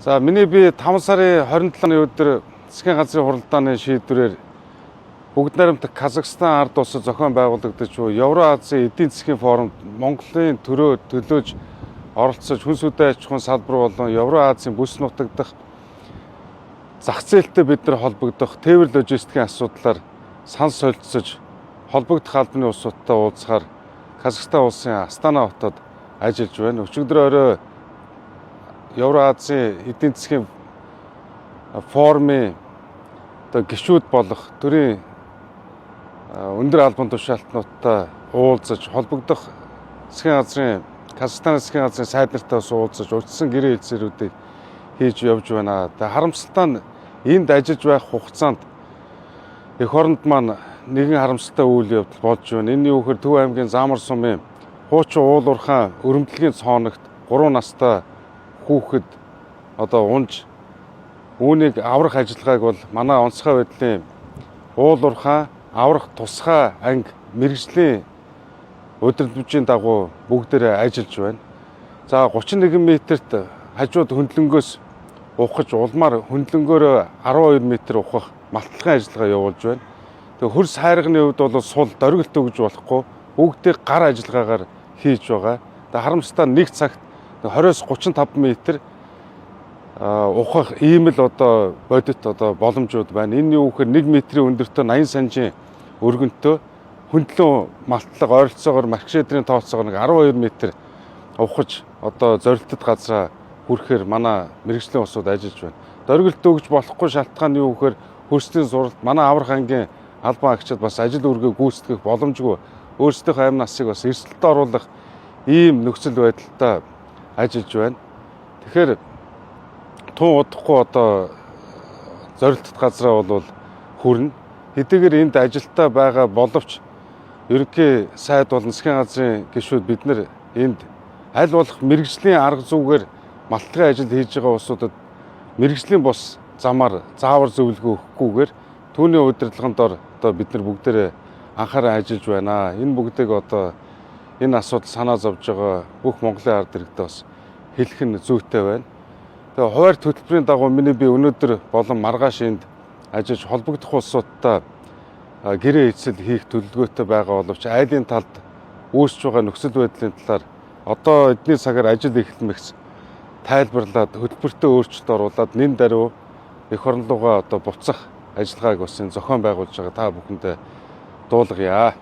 За миний би 5 сарын 27-ны өдөр засгийн газрын хуралдааны шийдвэрээр бүгд найрамдах Казахстан ард улсад зохион байгуулагдаж буй Евразийн эдийн засгийн форумд Монголын төлөөж оролцож хүнс үдэ аж ахуйн салбар болон Евразийн бүс нутаг дахь зах зээлтэй бид нар холбогдох тээвэр логистикийн асуудлаар санал солилцож холбогдох албаны улсуудтай уулзахаар Казахстан улсын Астана хотод ажиллаж байна. Өчигдөр орой Евразийн эдийн засгийн форумын гишүүд болох төрийн өндөр албан тушаалтнуудтай уулзаж холбогдох засгийн газрын Казахстан засгийн газрын сайд нартай уулзаж урьдчилан гэрээ хэлцээрүүдийг хийж явж байна. Тэгээ харамсалтай нь энд ажиллаж байх хугацаанд эх оронд маань нэгэн харамсалтай үйл явдал болж байна. Энэ юу гэхээр Төв аймгийн Заамар сумын хуучин уулуурхаан өрөмдлөгийн цооногт 3 настай хүүхэд унж үүнийг аврах ажиллагааг бол манай онцгой байдлын уулуурхаан аврах тусгай анги мэргэжлийн удирдлагын дагуу бүгдээрээ ажиллаж байна. За 31 метрт хажууд хөндлөнгөөс ухаж улмаар хөндлөнгөөрөө 12 м ухах малтлагын ажиллагаа явуулж байна. Тэгээ хөрс хайрганы хувьд бол сул дөргөлт өгж болохгүй бүгдийг гар ажиллагаагаар хийж байгаа. Тэгээ харамсалтай нэг цагт 20-35 м ухах ийм л бодит боломжууд байна. Энэ юу гэхээр 1 м-ийн өндөртөө 80 см өргөнтөө хөндлөн малтлага ойролцоогоор маркшедрийн тооцоогоор 12 м ухаж зорилттой газараа хүрэхээр манай мэргэжлийн улсууд ажиллаж байна. Дөргөлт өгж болохгүй шалтгаан нь юу гэхээр хөрслийн суралт манай аврах ангийн албан агчид бас ажил үргээ гүйцэтгэх боломжгүй өөрсдийнхөө амь насыг бас эрсдэлд оруулах ийм нөхцөл байдалтай ажиллаж байна. Тэгэхээр тун удахгүй зорилттой газараа бол хүрнэ. Хэдийгээр энд ажилтаа байгаа боловч ерөнхий сайд болон засгийн газрын гишүүд бид нар энд аль болох мэргэжлийн арга зүйгээр малтлагын ажил хийж байгаа улсуудад мэргэжлийн бус замаар заавар зөвлөгөө өгөхгүйгээр түүний удирдлагын дор бид нар бүгдээрээ анхааран ажиллаж байна. Энэ бүгдийг энэ асуудал санаа зовж байгаа бүх Монголын ард иргэдэд бас хэлэх нь зүйтэй байна. Тэгээ хуваарь хөтөлбөрийн дагуу миний би өнөөдөр болон маргааш энд ажиллаж холбогдох улсуудтай гэрээ эцэл хийх төлөвлөгөөтэй байгаа боловч айлын талд үүсэж байгаа нөхцөл байдлын талаар эдний цагаар ажил эхлэмэгц тайлбарлаад хөтөлбөртөө өөрчлөлт оруулаад нэн даруй эх орон руугаа буцах ажиллагааг бас энэ зохион байгуулж байгаа та бүхэндээ дуулгая.